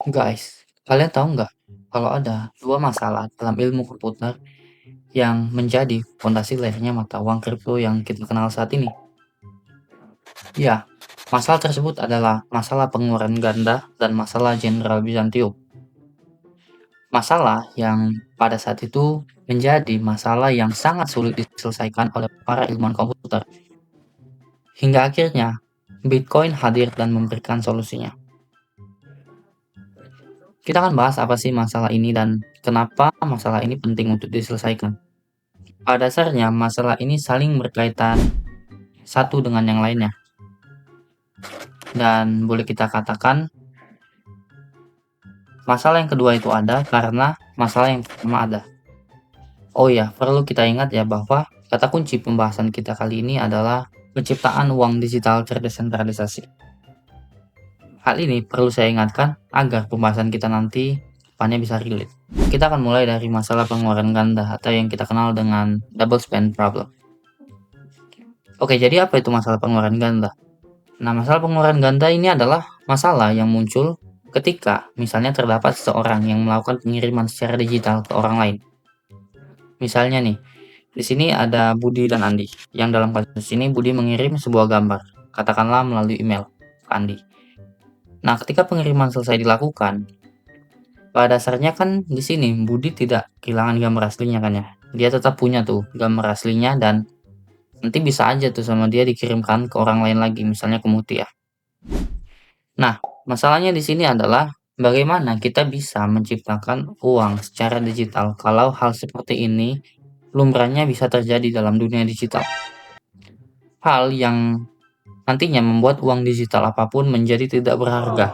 Guys, kalian tahu nggak kalau ada dua masalah dalam ilmu komputer yang menjadi fondasi lahirnya mata uang kripto yang kita kenal saat ini? Ya, masalah tersebut adalah masalah pengeluaran ganda dan masalah Jenderal Bizantium. Masalah yang pada saat itu menjadi masalah yang sangat sulit diselesaikan oleh para ilmuwan komputer. Hingga akhirnya, Bitcoin hadir dan memberikan solusinya. Kita akan bahas apa sih masalah ini dan kenapa masalah ini penting untuk diselesaikan. Pada dasarnya, masalah ini saling berkaitan satu dengan yang lainnya. Dan boleh kita katakan, masalah yang kedua itu ada karena masalah yang pertama ada. Oh ya, perlu kita ingat ya bahwa kata kunci pembahasan kita kali ini adalah penciptaan uang digital terdesentralisasi. Hal ini perlu saya ingatkan agar pembahasan kita nanti depannya bisa relate. Kita akan mulai dari masalah pengeluaran ganda atau yang kita kenal dengan double spend problem. Oke, jadi apa itu masalah pengeluaran ganda? Nah, masalah pengeluaran ganda ini adalah masalah yang muncul ketika misalnya terdapat seseorang yang melakukan pengiriman secara digital ke orang lain. Misalnya nih, di sini ada Budi dan Andi, yang dalam kasus ini Budi mengirim sebuah gambar, katakanlah melalui email ke Andi. Nah, ketika pengiriman selesai dilakukan, pada dasarnya kan di sini Budi tidak kehilangan gambar aslinya kan ya. Dia tetap punya tuh gambar aslinya dan nanti bisa aja tuh sama dia dikirimkan ke orang lain lagi, misalnya ke Mutia. Nah, masalahnya di sini adalah bagaimana kita bisa menciptakan uang secara digital kalau hal seperti ini lumrahnya bisa terjadi dalam dunia digital. Hal yang nantinya membuat uang digital apapun menjadi tidak berharga.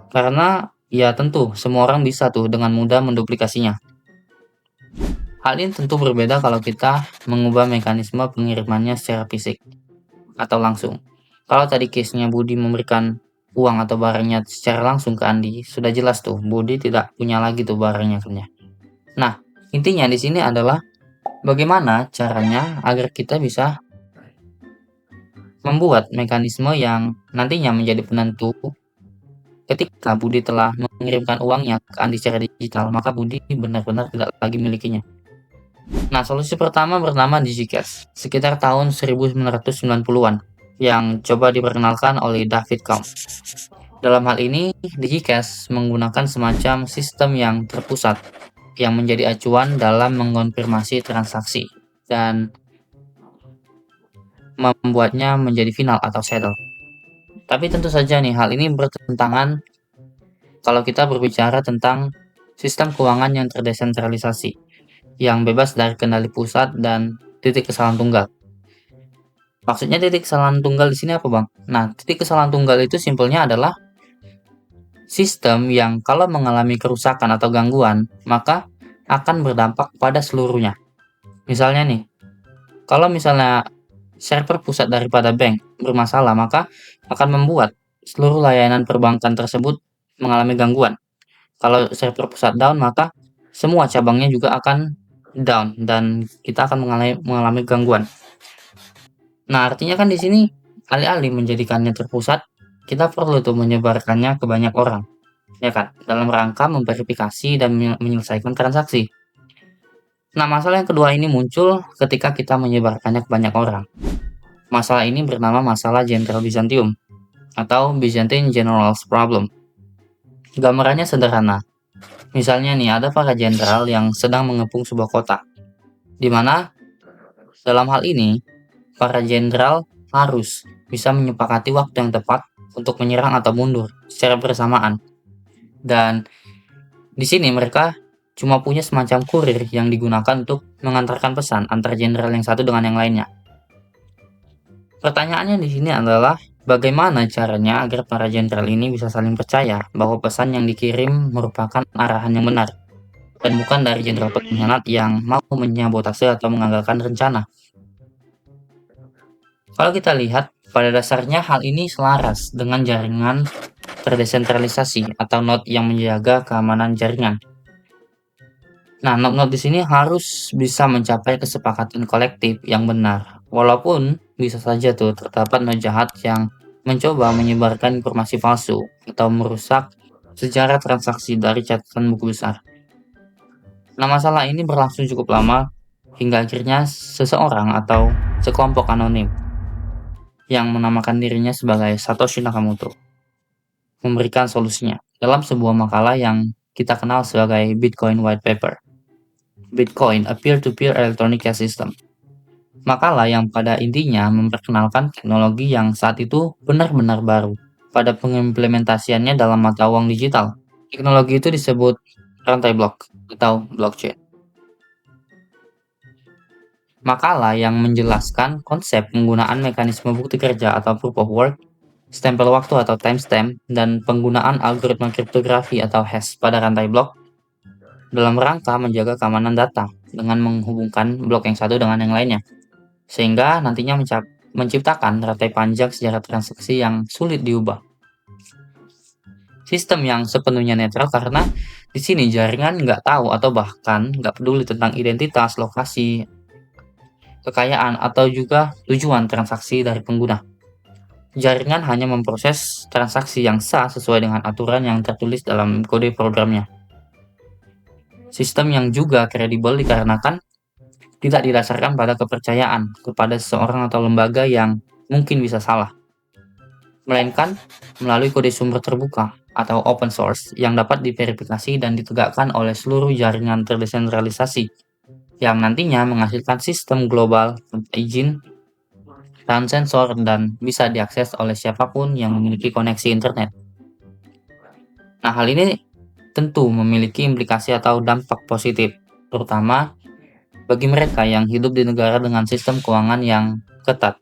Karena ya tentu semua orang bisa tuh dengan mudah menduplikasinya. Hal ini tentu berbeda kalau kita mengubah mekanisme pengirimannya secara fisik atau langsung. Kalau tadi case-nya Budi memberikan uang atau barangnya secara langsung ke Andi, sudah jelas tuh Budi tidak punya lagi tuh barangnya kan ya. Nah, intinya di sini adalah bagaimana caranya agar kita bisa membuat mekanisme yang nantinya menjadi penentu ketika Budi telah mengirimkan uangnya ke Andi secara digital, maka Budi benar-benar tidak lagi milikinya. Nah, solusi pertama bernama DigiCash, sekitar tahun 1990-an, yang coba diperkenalkan oleh David Kaum. Dalam hal ini, DigiCash menggunakan semacam sistem yang terpusat, yang menjadi acuan dalam mengonfirmasi transaksi, dan membuatnya menjadi final atau settle. Tapi tentu saja nih, hal ini bertentangan kalau kita berbicara tentang sistem keuangan yang terdesentralisasi, yang bebas dari kendali pusat dan titik kesalahan tunggal. Maksudnya titik kesalahan tunggal di sini apa, Bang? Nah, titik kesalahan tunggal itu simpelnya adalah sistem yang kalau mengalami kerusakan atau gangguan, maka akan berdampak pada seluruhnya. Misalnya nih, kalau misalnya server pusat daripada bank bermasalah, maka akan membuat seluruh layanan perbankan tersebut mengalami gangguan. Kalau server pusat down, maka semua cabangnya juga akan down dan kita akan mengalami gangguan. Nah, artinya kan di sini alih-alih menjadikannya terpusat, kita perlu tuh menyebarkannya ke banyak orang, ya kan? Dalam rangka memverifikasi dan menyelesaikan transaksi. Nah, masalah yang kedua ini muncul ketika kita menyebarkannya ke banyak orang. Masalah ini bernama masalah Jenderal Byzantium atau Byzantine Generals Problem. Gambarannya sederhana. Misalnya nih, ada para jenderal yang sedang mengepung sebuah kota, di mana dalam hal ini para jenderal harus bisa menyepakati waktu yang tepat untuk menyerang atau mundur secara bersamaan. Dan di sini mereka cuma punya semacam kurir yang digunakan untuk mengantarkan pesan antara jenderal yang satu dengan yang lainnya. Pertanyaannya di sini adalah bagaimana caranya agar para jenderal ini bisa saling percaya bahwa pesan yang dikirim merupakan arahan yang benar dan bukan dari jenderal pengkhianat yang mau menyabotase atau mengagalkan rencana. Kalau kita lihat, pada dasarnya hal ini selaras dengan jaringan terdesentralisasi atau node yang menjaga keamanan jaringan. Nah, node-node di sini harus bisa mencapai kesepakatan kolektif yang benar. Walaupun bisa saja terdapat node jahat yang mencoba menyebarkan informasi palsu atau merusak sejarah transaksi dari catatan buku besar. Nah, masalah ini berlangsung cukup lama hingga akhirnya seseorang atau sekelompok anonim yang menamakan dirinya sebagai Satoshi Nakamoto memberikan solusinya dalam sebuah makalah yang kita kenal sebagai Bitcoin White Paper. Bitcoin, a peer-to-peer electronic cash system. Makalah yang pada intinya memperkenalkan teknologi yang saat itu benar-benar baru pada pengimplementasiannya dalam mata uang digital. Teknologi itu disebut rantai blok atau blockchain. Makalah yang menjelaskan konsep penggunaan mekanisme bukti kerja atau proof of work, stempel waktu atau timestamp, dan penggunaan algoritma kriptografi atau hash pada rantai blok dalam rangka menjaga keamanan data dengan menghubungkan blok yang satu dengan yang lainnya, sehingga nantinya menciptakan rantai panjang sejarah transaksi yang sulit diubah. Sistem yang sepenuhnya netral karena di sini jaringan nggak tahu atau bahkan nggak peduli tentang identitas, lokasi, kekayaan, atau juga tujuan transaksi dari pengguna. Jaringan hanya memproses transaksi yang sah sesuai dengan aturan yang tertulis dalam kode programnya. Sistem yang juga kredibel dikarenakan tidak didasarkan pada kepercayaan kepada seseorang atau lembaga yang mungkin bisa salah, melainkan melalui kode sumber terbuka atau open source yang dapat diverifikasi dan ditegakkan oleh seluruh jaringan terdesentralisasi yang nantinya menghasilkan sistem global tanpa izin dan sensor dan bisa diakses oleh siapapun yang memiliki koneksi internet. Nah, hal ini tentu memiliki implikasi atau dampak positif, terutama bagi mereka yang hidup di negara dengan sistem keuangan yang ketat,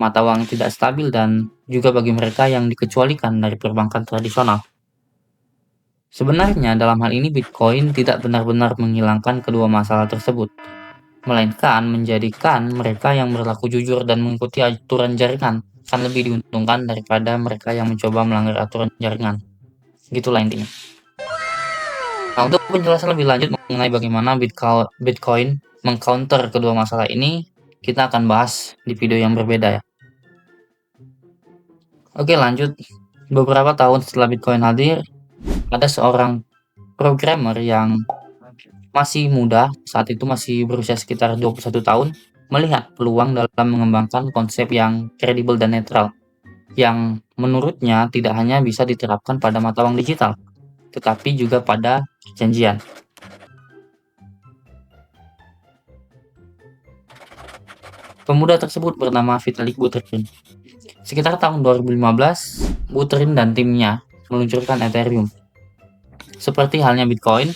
mata uang yang tidak stabil, dan juga bagi mereka yang dikecualikan dari perbankan tradisional. Sebenarnya dalam hal ini Bitcoin tidak benar-benar menghilangkan kedua masalah tersebut, melainkan menjadikan mereka yang berlaku jujur dan mengikuti aturan jaringan akan lebih diuntungkan daripada mereka yang mencoba melanggar aturan jaringan. Gitulah intinya. Nah, untuk penjelasan lebih lanjut mengenai bagaimana Bitcoin mengcounter kedua masalah ini, kita akan bahas di video yang berbeda ya. Oke, lanjut. Beberapa tahun setelah Bitcoin hadir, ada seorang programmer yang masih muda, saat itu masih berusia sekitar 21 tahun, melihat peluang dalam mengembangkan konsep yang kredibel dan netral, yang menurutnya tidak hanya bisa diterapkan pada mata uang digital, tetapi juga pada perjanjian. Pemuda tersebut bernama Vitalik Buterin. Sekitar tahun 2015, Buterin dan timnya meluncurkan Ethereum. Seperti halnya Bitcoin,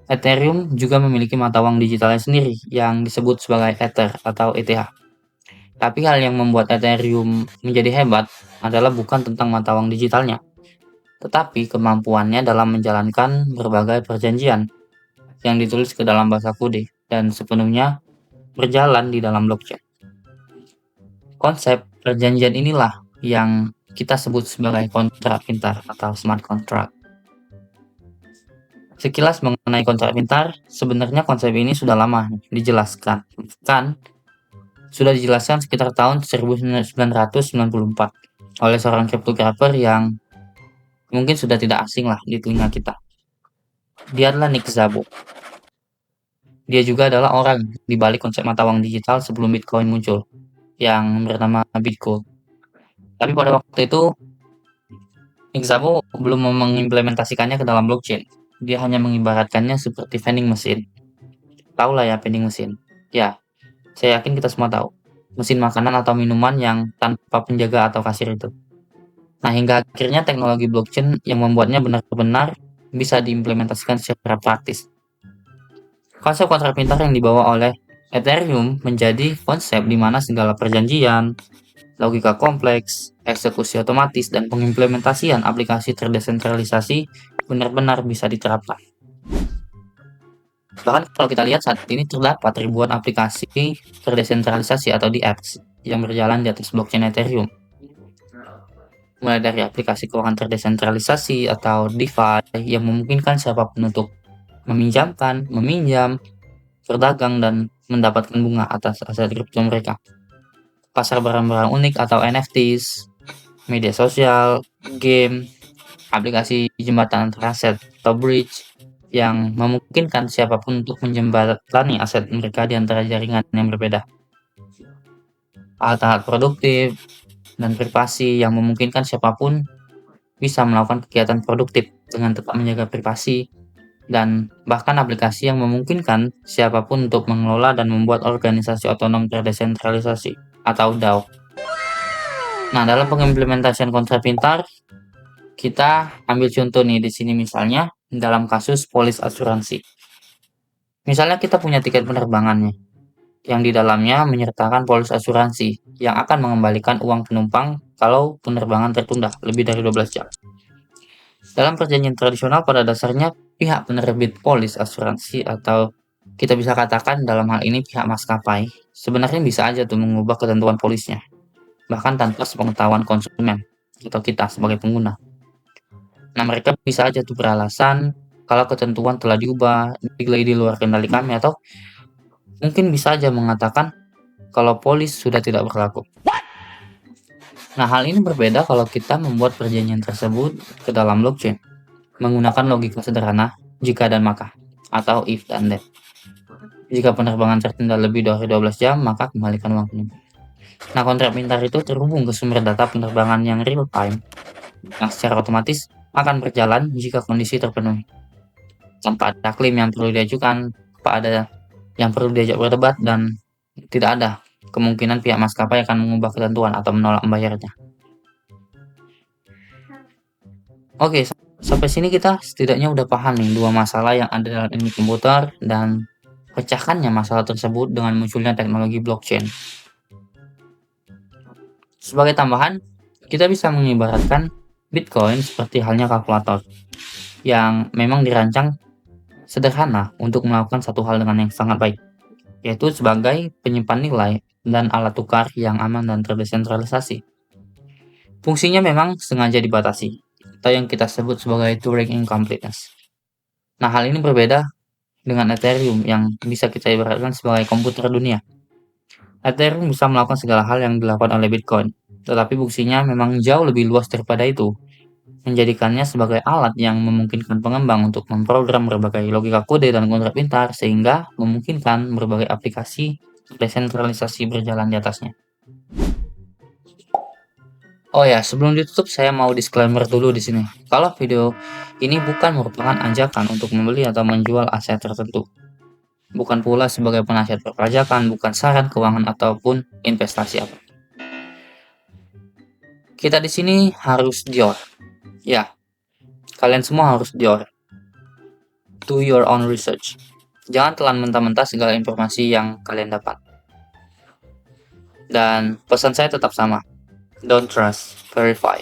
Ethereum juga memiliki mata uang digitalnya sendiri yang disebut sebagai Ether atau ETH. Tapi hal yang membuat Ethereum menjadi hebat adalah bukan tentang mata uang digitalnya, tetapi kemampuannya dalam menjalankan berbagai perjanjian yang ditulis ke dalam bahasa kode dan sepenuhnya berjalan di dalam blockchain. Konsep perjanjian inilah yang kita sebut sebagai kontrak pintar atau smart contract. Sekilas mengenai kontrak pintar, sebenarnya konsep ini sudah lama dijelaskan. Kan sudah dijelaskan sekitar tahun 1994 oleh seorang cryptographer yang mungkin sudah tidak asing lah di telinga kita. Dia adalah Nick Szabo. Dia juga adalah orang di balik konsep mata uang digital sebelum Bitcoin muncul, yang bernama Bitcoin. Tapi pada waktu itu, Nick Szabo belum mengimplementasikannya ke dalam blockchain. Dia hanya mengibaratkannya seperti vending machine. Tahu lah ya vending machine. Ya, saya yakin kita semua tahu. Mesin makanan atau minuman yang tanpa penjaga atau kasir itu. Nah, hingga akhirnya teknologi blockchain yang membuatnya benar-benar bisa diimplementasikan secara praktis. Konsep kontrak pintar yang dibawa oleh Ethereum menjadi konsep di mana segala perjanjian, logika kompleks, eksekusi otomatis, dan pengimplementasian aplikasi terdesentralisasi benar-benar bisa diterapkan. Bahkan kalau kita lihat saat ini terdapat ribuan aplikasi terdesentralisasi atau DApps yang berjalan di atas blockchain Ethereum. Mulai dari aplikasi keuangan terdesentralisasi atau DeFi yang memungkinkan siapapun untuk meminjamkan, meminjam, berdagang, dan mendapatkan bunga atas aset kripto mereka. Pasar barang-barang unik atau NFTs, media sosial, game, aplikasi jembatan antara aset atau bridge yang memungkinkan siapapun untuk menjembatani aset mereka di antara jaringan yang berbeda. Alat-alat produktif dan privasi yang memungkinkan siapapun bisa melakukan kegiatan produktif dengan tetap menjaga privasi, dan bahkan aplikasi yang memungkinkan siapapun untuk mengelola dan membuat organisasi otonom terdesentralisasi atau DAO. Nah, dalam pengimplementasian kontrak pintar, kita ambil contoh nih di sini misalnya dalam kasus polis asuransi. Misalnya kita punya tiket penerbangannya yang di dalamnya menyertakan polis asuransi yang akan mengembalikan uang penumpang kalau penerbangan tertunda lebih dari 12 jam. Dalam perjanjian tradisional pada dasarnya pihak penerbit polis asuransi atau kita bisa katakan dalam hal ini pihak maskapai sebenarnya bisa aja tuh mengubah ketentuan polisnya bahkan tanpa sepengetahuan konsumen atau kita sebagai pengguna. Nah, mereka bisa aja tuh beralasan kalau ketentuan telah diubah, di luar kendali kami, atau mungkin bisa aja mengatakan kalau polis sudah tidak berlaku. Nah, hal ini berbeda kalau kita membuat perjanjian tersebut ke dalam blockchain menggunakan logika sederhana jika dan maka atau if dan then. Jika penerbangan tertunda lebih dari 12 jam, maka kembalikan uang penumpang. Nah, kontrak pintar itu terhubung ke sumber data penerbangan yang real time yang secara otomatis akan berjalan jika kondisi terpenuhi. Tanpa ada klaim yang perlu diajukan, tanpa ada yang perlu diajak berdebat, dan tidak ada kemungkinan pihak maskapai akan mengubah ketentuan atau menolak membayarnya. Oke, sampai sini kita setidaknya udah paham nih dua masalah yang ada dalam ilmu komputer dan pecahkannya masalah tersebut dengan munculnya teknologi blockchain. Sebagai tambahan, kita bisa mengibaratkan Bitcoin seperti halnya kalkulator yang memang dirancang sederhana untuk melakukan satu hal dengan yang sangat baik, yaitu sebagai penyimpan nilai dan alat tukar yang aman dan terdesentralisasi. Fungsinya memang sengaja dibatasi, atau yang kita sebut sebagai Turing incompleteness. Nah, hal ini berbeda dengan Ethereum yang bisa kita ibaratkan sebagai komputer dunia. Ethereum bisa melakukan segala hal yang dilakukan oleh Bitcoin, tetapi fungsinya memang jauh lebih luas daripada itu, menjadikannya sebagai alat yang memungkinkan pengembang untuk memprogram berbagai logika kode dan kontrak pintar sehingga memungkinkan berbagai aplikasi desentralisasi berjalan di atasnya. Oh ya, sebelum ditutup saya mau disclaimer dulu di sini. Kalau video ini bukan merupakan ajakan untuk membeli atau menjual aset tertentu. Bukan pula sebagai penasihat perpajakan, bukan saran keuangan ataupun investasi apa. Kita di sini harus dior. Ya, kalian semua harus dior. Do your own research. Jangan telan mentah-mentah segala informasi yang kalian dapat. Dan pesan saya tetap sama. Don't trust, verify.